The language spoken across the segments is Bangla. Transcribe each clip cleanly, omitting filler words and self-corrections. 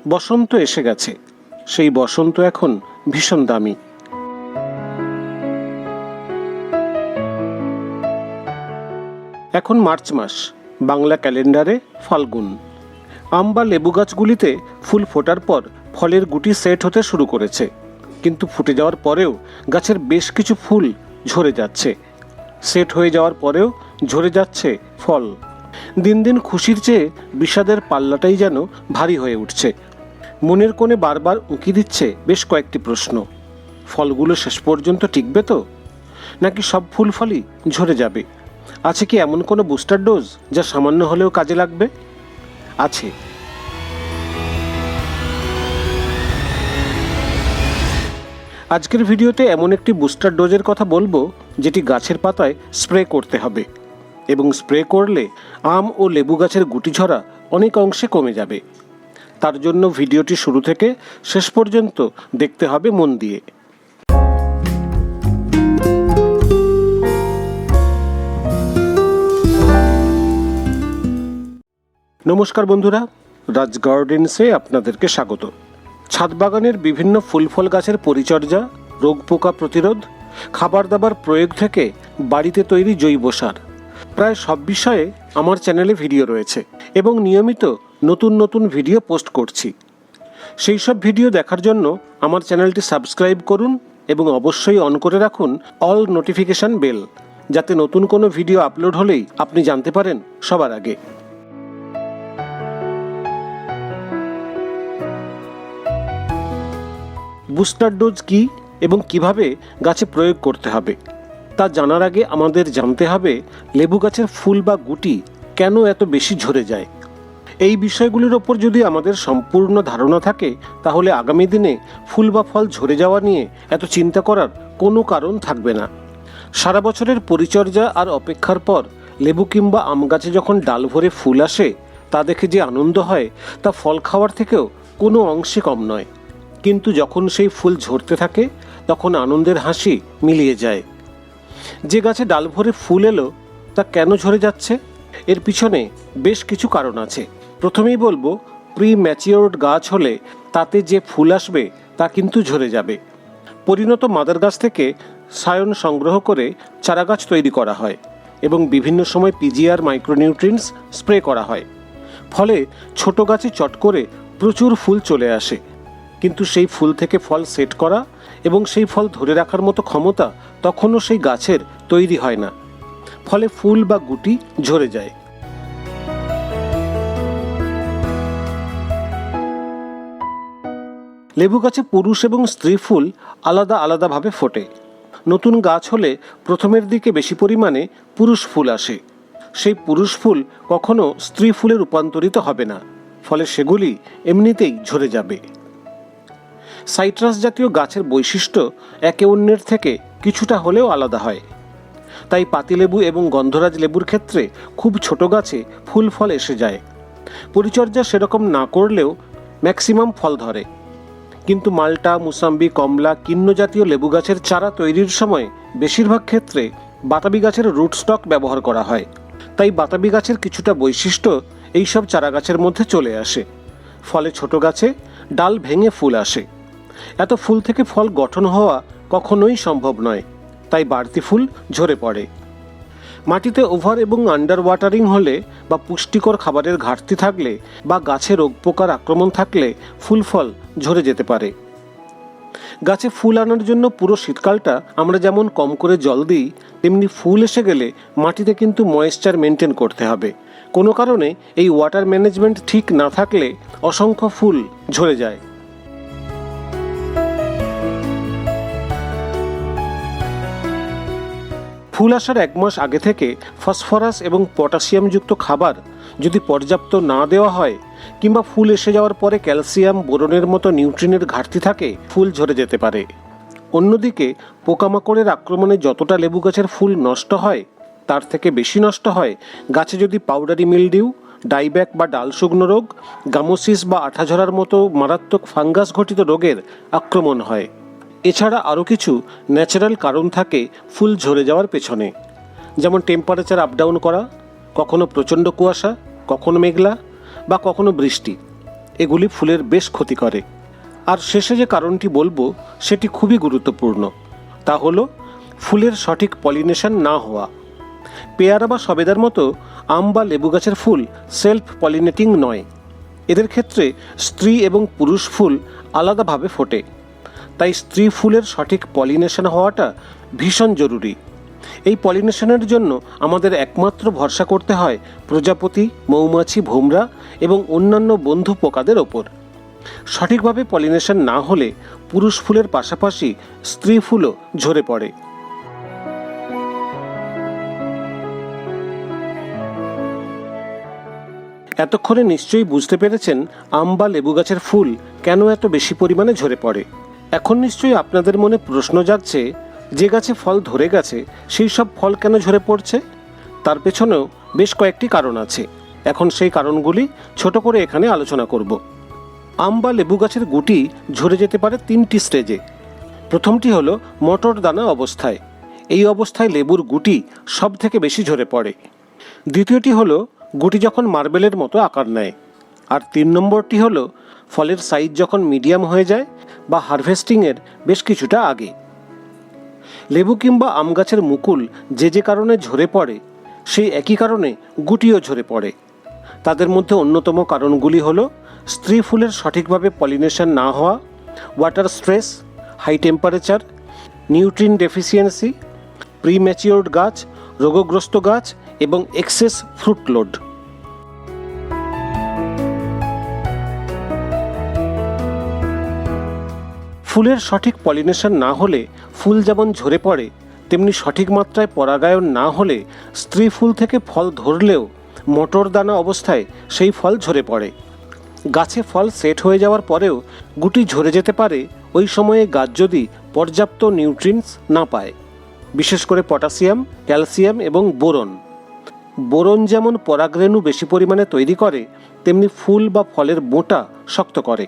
বসন্ত এসে গেছে। সেই বসন্ত এখন ভীষণ দামি। এখন মার্চ মাস, বাংলা ক্যালেন্ডারে ফাল্গুন। আম বা লেবু গাছগুলিতে ফুল ফোটার পর ফলের গুটি সেট হতে শুরু করেছে, কিন্তু ফুটে যাওয়ার পরেও গাছের বেশ কিছু ফুল ঝরে যাচ্ছে। সেট হয়ে যাওয়ার পরেও ঝরে যাচ্ছে ফল। দিন দিন খুশির চেয়ে বিষাদের পাল্লাটাই যেন ভারী হয়ে উঠছে। মনের কোণে বারবার উঁকি দিচ্ছে বেশ কয়েকটি প্রশ্ন। ফলগুলো শেষ পর্যন্ত টিকবে তো, নাকি সব ফুল ফলই ঝরে যাবে? আছে কি এমন কোনো বুস্টার ডোজ যা সামান্য হলেও কাজে লাগবে? আছে। আজকের ভিডিওতে এমন একটি বুস্টার ডোজের কথা বলবো যেটি গাছের পাতায় স্প্রে করতে হবে, এবং স্প্রে করলে আম ও লেবু গাছের গুটি ঝরা অনেক অংশে কমে যাবে। তার জন্য ভিডিওটি শুরু থেকে শেষ পর্যন্ত দেখতে হবে মন দিয়ে। নমস্কার বন্ধুরা, রাজ গার্ডেন্সে আপনাদেরকে স্বাগত। ছাদ বাগানের বিভিন্ন ফুল ফল গাছের পরিচর্যা, রোগ পোকা প্রতিরোধ, খাবার দাবার প্রয়োগ থেকে বাড়িতে তৈরি জৈব সার, প্রায় সব বিষয়ে আমার চ্যানেলে ভিডিও রয়েছে এবং নিয়মিত নতুন নতুন ভিডিও পোস্ট করছি। সেই সব ভিডিও দেখার জন্য আমার চ্যানেলটি সাবস্ক্রাইব করুন এবং অবশ্যই অন করে রাখুন অল নোটিফিকেশন বেল, যাতে নতুন কোনো ভিডিও আপলোড হলেই আপনি জানতে পারেন সবার আগে। বুস্টার ডোজ কি এবং কিভাবে গাছে প্রয়োগ করতে হবে তা জানার আগে আমাদের জানতে হবে লেবু গাছের ফুল বা গুটি কেন এত বেশি ঝরে যায়। এই বিষয়গুলির ওপর যদি আমাদের সম্পূর্ণ ধারণা থাকে, তাহলে আগামী দিনে ফুল বা ফল ঝরে যাওয়া নিয়ে এত চিন্তা করার কোনো কারণ থাকবে না। সারা বছরের পরিচর্যা আর অপেক্ষার পর লেবু কিংবা আম গাছে যখন ডাল ভরে ফুল আসে, তা দেখে যে আনন্দ হয় তা ফল খাওয়ার থেকেও কোনো অংশে কম নয়। কিন্তু যখন সেই ফুল ঝরতে থাকে, তখন আনন্দের হাসি মিলিয়ে যায়। যে গাছে ডাল ভরে ফুল এলো, তা কেন ঝরে যাচ্ছে? এর পিছনে বেশ কিছু কারণ আছে। প্রথমেই বলবো, প্রি ম্যাচিওরড গাছ হলে তাতে যে ফুল আসবে তা কিন্তু ঝরে যাবে। পরিণত মাদার গাছ থেকে সায়ন সংগ্রহ করে চারা গাছ তৈরি করা হয় এবং বিভিন্ন সময় পিজিআর মাইক্রোনিউট্রিয়েন্টস স্প্রে করা হয়। ফলে ছোট গাছে চট করে প্রচুর ফুল চলে আসে, কিন্তু সেই ফুল থেকে ফল সেট করা এবং সেই ফল ধরে রাখার মতো ক্ষমতা তখনও সেই গাছের তৈরি হয় না। ফলে ফুল বা গুটি ঝরে যায়। লেবু গাছে পুরুষ এবং স্ত্রী ফুল আলাদা আলাদাভাবে ফোটে। নতুন গাছ হলে প্রথমের দিকে বেশি পরিমাণে পুরুষ ফুল আসে। সেই পুরুষ ফুল কখনো স্ত্রী ফুলে রূপান্তরিত হবে না, ফলে সেগুলি এমনিতেই ঝরে যাবে। সাইট্রাস জাতীয় গাছের বৈশিষ্ট্য একে অন্যের থেকে কিছুটা হলেও আলাদা হয়। তাই পাতিলেবু এবং গন্ধরাজ লেবুর ক্ষেত্রে খুব ছোট গাছে ফুল ফল এসে যায়। পরিচর্যা সেরকম না করলেও ম্যাক্সিমাম ফল ধরে। কিন্তু মাল্টা, মুসাম্বি, কমলা, কিন্ন জাতীয় লেবু গাছের চারা তৈরির সময় বেশিরভাগ ক্ষেত্রে বাতাবি গাছের রুট স্টক ব্যবহার করা হয়। তাই বাতাবি গাছের কিছুটা বৈশিষ্ট্য এইসব চারা গাছের মধ্যে চলে আসে। ফলে ছোট গাছে ডাল ভেঙে ফুল আসে। এত ফুল থেকে ফল গঠন হওয়া কখনোই সম্ভব নয়, তাই বাড়তি ফুল ঝরে পড়ে। মাটিতে ওভার এবং আন্ডার ওয়াটারিং হলে বা পুষ্টিকর খাবারের ঘাটতি থাকলে বা গাছে রোগ পোকার আক্রমণ থাকলে ফুল ফল ঝরে যেতে পারে। গাছে ফুল আনার জন্য পুরো শীতকালটা আমরা যেমন কম করে জল দিই, তেমনি ফুল এসে গেলে মাটিতে কিন্তু ময়েশ্চার মেনটেন করতে হবে। কোনো কারণে এই ওয়াটার ম্যানেজমেন্ট ঠিক না থাকলে অসংখ্য ফুল ঝরে যায়। ফুল আসার 1 মাস আগে থেকে ফসফরাস এবং পটাশিয়ামযুক্ত খাবার যদি পর্যাপ্ত না দেওয়া হয়, কিংবা ফুল এসে যাওয়ার পরে ক্যালসিয়াম, বোরনের মতো নিউট্রিনের ঘাটতি থাকে, ফুল ঝরে যেতে পারে। অন্যদিকে পোকামাকড়ের আক্রমণে যতটা লেবু গাছের ফুল নষ্ট হয়, তার থেকে বেশি নষ্ট হয় গাছে যদি পাউডারি মিলডিউ, ডাইব্যাক বা ডাল শুকনো রোগ, গামোসিস বা আঠা ঝরার মতো মারাত্মক ফাঙ্গাস ঘটিত রোগের আক্রমণ হয়। এছাড়া আরও কিছু ন্যাচারাল কারণ থাকে ফুল ঝরে যাওয়ার পেছনে, যেমন টেম্পারেচার আপডাউন করা, কখনো প্রচণ্ড কুয়াশা, কখনো মেঘলা বা কখনো বৃষ্টি। এগুলি ফুলের বেশ ক্ষতি করে। আর শেষে যে কারণটি বলবো সেটি খুবই গুরুত্বপূর্ণ, তা হলো ফুলের সঠিক পলিনেশন না হওয়া। পেয়ারা বা সবেদার মতো আম বা লেবু গাছের ফুল সেলফ পলিনেটিং নয়। এদের ক্ষেত্রে স্ত্রী এবং পুরুষ ফুল আলাদাভাবে ফোটে। তাই স্ত্রী ফুলের সঠিক পলিনেশন হওয়াটা ভীষণ জরুরি। এই পলিনেশনের জন্য আমাদের একমাত্র ভরসা করতে হয় প্রজাপতি, মৌমাছি, ভোমরা এবং অন্যান্য বন্ধু পোকাদের ওপর। সঠিকভাবে পলিনেশন না হলে পুরুষ ফুলের পাশাপাশি স্ত্রী ফুলও ঝরে পড়ে। এতক্ষণে নিশ্চয়ই বুঝতে পেরেছেন আম বা লেবু গাছের ফুল কেন এত বেশি পরিমাণে ঝরে পড়ে। এখন নিশ্চয়ই আপনাদের মনে প্রশ্ন জাগছে, যে গাছে ফল ধরে গেছে সেই সব ফল কেন ঝরে পড়ছে? তার পেছনেও বেশ কয়েকটি কারণ আছে। এখন সেই কারণগুলি ছোট করে এখানে আলোচনা করব। আম বা লেবু গাছের গুটি ঝরে যেতে পারে 3টি স্টেজে। প্রথমটি হলো মটর দানা অবস্থায়। এই অবস্থায় লেবুর গুটি সব থেকে বেশি ঝরে পড়ে। দ্বিতীয়টি হলো গুটি যখন মার্বেলের মতো আকার নেয়। আর 3 নম্বরটি হলো ফলের সাইজ যখন মিডিয়াম হয়ে যায় বা হারভেস্টিংয়ের বেশ কিছুটা আগে। লেবু কিংবা আম গাছের মুকুল যে কারণে ঝরে পড়ে সেই একই কারণে গুটিও ঝরে পড়ে। তাদের মধ্যে অন্যতম কারণগুলি হলো স্ত্রী ফুলের সঠিকভাবে পলিনেশন না হওয়া, water stress, high temperature, nutrient deficiency, prematured গাছ, রোগগ্রস্ত গাছ এবং এক্সেস ফ্রুট লোড। ফুলের সঠিক পলিনেশন না হলে ফুল যেমন ঝরে পড়ে, তেমনি সঠিক মাত্রায় পরাগায়ন না হলে স্ত্রী ফুল থেকে ফল ধরলেও মটর দানা অবস্থায় সেই ফল ঝরে পড়ে। গাছে ফল সেট হয়ে যাওয়ার পরেও গুটি ঝরে যেতে পারে ওই সময়ে গাছ যদি পর্যাপ্ত নিউট্রিয়েন্টস না পায়, বিশেষ করে পটাশিয়াম, ক্যালসিয়াম এবং বোরন। বোরন যেমন পরাগরেণু বেশি পরিমাণে তৈরি করে, তেমনি ফুল বা ফলের বোঁটা শক্ত করে।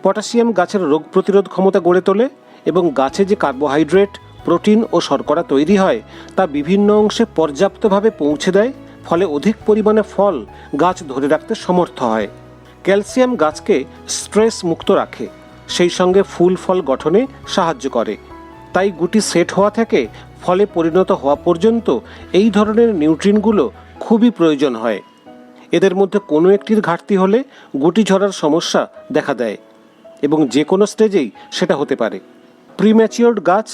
পটাশিয়াম গাছের রোগ প্রতিরোধ ক্ষমতা গড়ে তোলে এবং গাছে যে কার্বোহাইড্রেট, প্রোটিন ও শর্করা তৈরি হয় তা বিভিন্ন অংশে পর্যাপ্তভাবে পৌঁছে দেয়, ফলে অধিক পরিমাণে ফল গাছ ধরে রাখতে সমর্থ হয়। ক্যালসিয়াম গাছকে স্ট্রেস মুক্ত রাখে, সেই সঙ্গে ফুল ফল গঠনে সাহায্য করে। তাই গুটি সেট হওয়া থেকে ফলে পরিণত হওয়া পর্যন্ত এই ধরনের নিউট্রিনগুলো খুবই প্রয়োজন হয়। এদের মধ্যে কোনো একটির ঘাটতি হলে গুটি ঝরার সমস্যা দেখা দেয় এবং যে কোনো স্টেজেই সেটা হতে পারে। প্রিম্যাচিওরড গাছ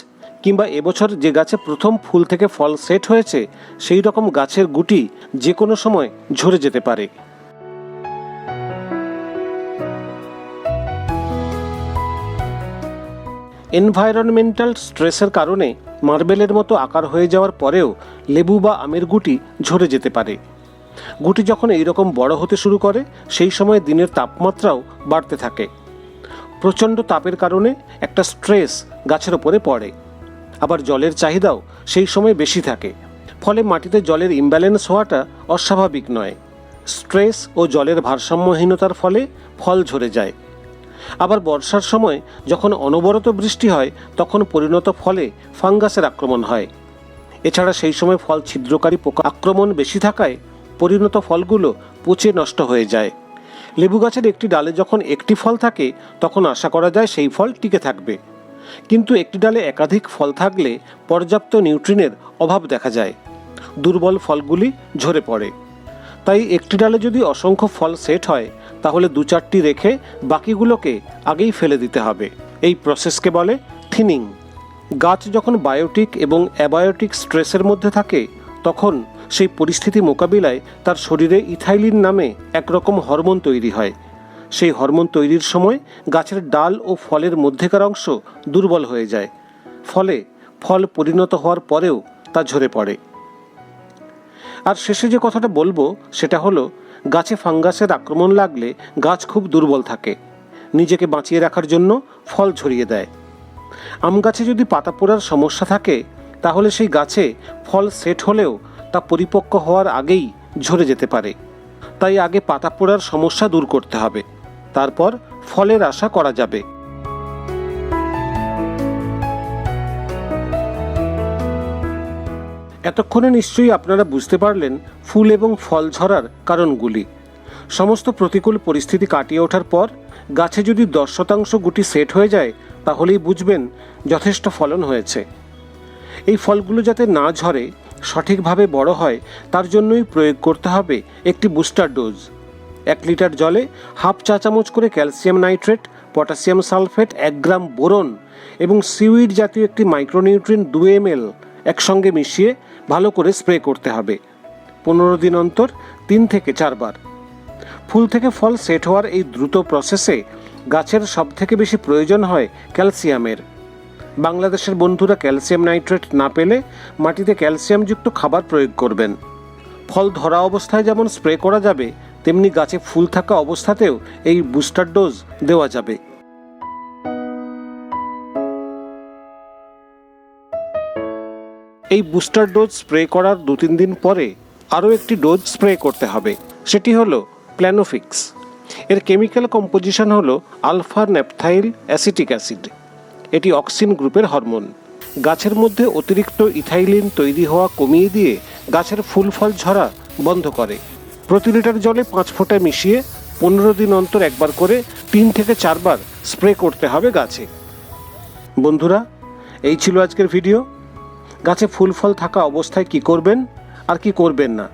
কিংবা এবছর যে গাছে প্রথম ফুল থেকে ফল সেট হয়েছে সেই রকম গাছের গুটি যে কোনো সময় ঝরে যেতে পারে। এনভায়রনমেন্টাল স্ট্রেসের কারণে মার্বেলের মতো আকার হয়ে যাওয়ার পরেও লেবু বা আমের গুটি ঝরে যেতে পারে। গুটি যখন এইরকম বড় হতে শুরু করে সেই সময় দিনের তাপমাত্রাও বাড়তে থাকে। প্রচণ্ড তাপের কারণে একটা স্ট্রেস গাছের ওপরে পড়ে। আবার জলের চাহিদাও সেই সময় বেশি থাকে, ফলে মাটিতে জলের ইমব্যালেন্স হওয়াটা অস্বাভাবিক নয়। স্ট্রেস ও জলের ভারসাম্যহীনতার ফলে ফল ঝরে যায়। আবার বর্ষার সময় যখন অনবরত বৃষ্টি হয় তখন পরিণত ফলে ফাঙ্গাসের আক্রমণ হয়। এছাড়া সেই সময় ফল ছিদ্রকারী পোকা আক্রমণ বেশি থাকায় পরিণত ফলগুলো পচে নষ্ট হয়ে যায়। লেবু গাছের একটি ডালে যখন একটি ফল থাকে তখন আশা করা যায় সেই ফল টিকে থাকবে, কিন্তু একটি ডালে একাধিক ফল থাকলে পর্যাপ্ত নিউট্রিনের অভাব দেখা যায়, দুর্বল ফলগুলি ঝরে পড়ে। তাই একটি ডালে যদি অসংখ্য ফল সেট হয় তাহলে 2-4টি রেখে বাকিগুলোকে আগেই ফেলে দিতে হবে। এই প্রসেসকে বলে থিনিং। গাছ যখন বায়োটিক এবং অ্যাবায়োটিক স্ট্রেসের মধ্যে থাকে তখন সেই পরিস্থিতি মোকাবিলায় তার শরীরে ইথাইলিন নামে একরকম হরমোন তৈরি হয়। সেই হরমোন তৈরির সময় গাছের ডাল ও ফলের মধ্যেকার অংশ দুর্বল হয়ে যায়, ফলে ফল পরিণত হওয়ার পরেও তা ঝরে পড়ে। আর শেষে যে কথাটা বলবো সেটা হলো, গাছে ফাঙ্গাসের আক্রমণ লাগলে গাছ খুব দুর্বল থাকে, নিজেকে বাঁচিয়ে রাখার জন্য ফল ঝরিয়ে দেয়। আম গাছে যদি পাতা পোড়ার সমস্যা থাকে তাহলে সেই গাছে ফল সেট হলেও তা পরিপক্ক হওয়ার আগেই ঝরে যেতে পারে। তাই আগে পাতা পোড়ার সমস্যা দূর করতে হবে, তারপর ফলের আশা করা যাবে। এতক্ষণে নিশ্চয়ই আপনারা বুঝতে পারলেন ফুল এবং ফল ঝরার কারণগুলি। সমস্ত প্রতিকূল পরিস্থিতি কাটিয়ে ওঠার পর গাছে যদি 10% গুটি সেট হয়ে যায় তাহলেই বুঝবেন যথেষ্ট ফলন হয়েছে। এই ফলগুলো যাতে না ঝরে, সঠিকভাবে বড় হয়, তার জন্যই প্রয়োগ করতে হবে একটি বুস্টার ডোজ। 1 লিটার জলে হাফ চা চামচ করে ক্যালসিয়াম নাইট্রেট, পটাশিয়াম সালফেট, 1 গ্রাম বোরন এবং সিউইড জাতীয় একটি মাইক্রোনিউট্রিয়েন্ট 2 ml একসঙ্গে মিশিয়ে ভালো করে স্প্রে করতে হবে 15 দিন অন্তর 3 থেকে 4 বার। ফুল থেকে ফল সেট হওয়ার এই দ্রুত প্রসেসে গাছের সবথেকে বেশি প্রয়োজন হয় ক্যালসিয়ামের। বাংলাদেশের বন্ধুরা ক্যালসিয়াম নাইট্রেট না পেলে মাটিতে ক্যালসিয়ামযুক্ত খাবার প্রয়োগ করবেন। ফল ধরা অবস্থায় যেমন স্প্রে করা যাবে, তেমনি গাছে ফুল থাকা অবস্থাতেও এই বুস্টার ডোজ দেওয়া যাবে। এই বুস্টার ডোজ স্প্রে করার 2-3 দিন পরে আরও একটি ডোজ স্প্রে করতে হবে, সেটি হলো প্ল্যানোফিক্স। এর কেমিক্যাল কম্পোজিশন হলো আলফা ন্যাপথাইল অ্যাসিটিক অ্যাসিড। এটি অক্সিন গ্রুপের হরমোন। গাছের মধ্যে অতিরিক্ত ইথাইলিন তৈরি হওয়া কমিয়ে দিয়ে গাছের ফুল ফল ঝরা বন্ধ করে। প্রতি লিটার জলে 5 ফোঁটা মিশিয়ে 15 দিন অন্তর একবার করে 3 থেকে 4 বার স্প্রে করতে হবে গাছে। বন্ধুরা, এই ছিল আজকের ভিডিও। গাছে ফুল ফল থাকা অবস্থায় কি করবেন আর কি করবেন না,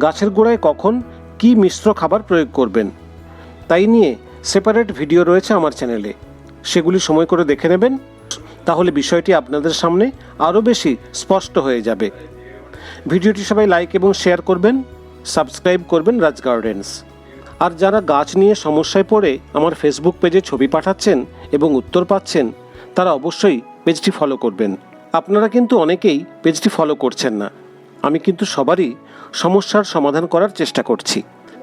গাছের গোড়ায় কখন কি মিশ্র খাবার প্রয়োগ করবেন, তাই নিয়ে সেপারেট ভিডিও রয়েছে আমার চ্যানেলে। সেগুলি সময় করে দেখে নেবেন, তাহলে বিষয়টি আপনাদের সামনে আরও বেশি স্পষ্ট হয়ে যাবে। ভিডিওটি সবাই লাইক এবং শেয়ার করবেন, সাবস্ক্রাইব করবেন রাজ গার্ডেন্স। আর যারা গাছ নিয়ে সমস্যায় পড়ে আমার ফেসবুক পেজে ছবি পাঠাচ্ছেন এবং উত্তর পাচ্ছেন, তারা অবশ্যই পেজটি ফলো করবেন। আপনারা কিন্তু অনেকেই পেজটি ফলো করছেন না। আমি কিন্তু সবারই সমস্যার সমাধান করার চেষ্টা করছি,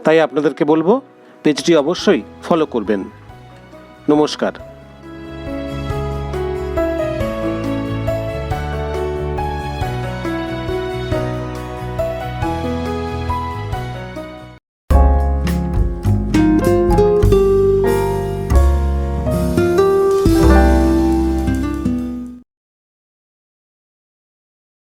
তাই আপনাদেরকে বলবো পেজটি অবশ্যই ফলো করবেন। নমস্কার।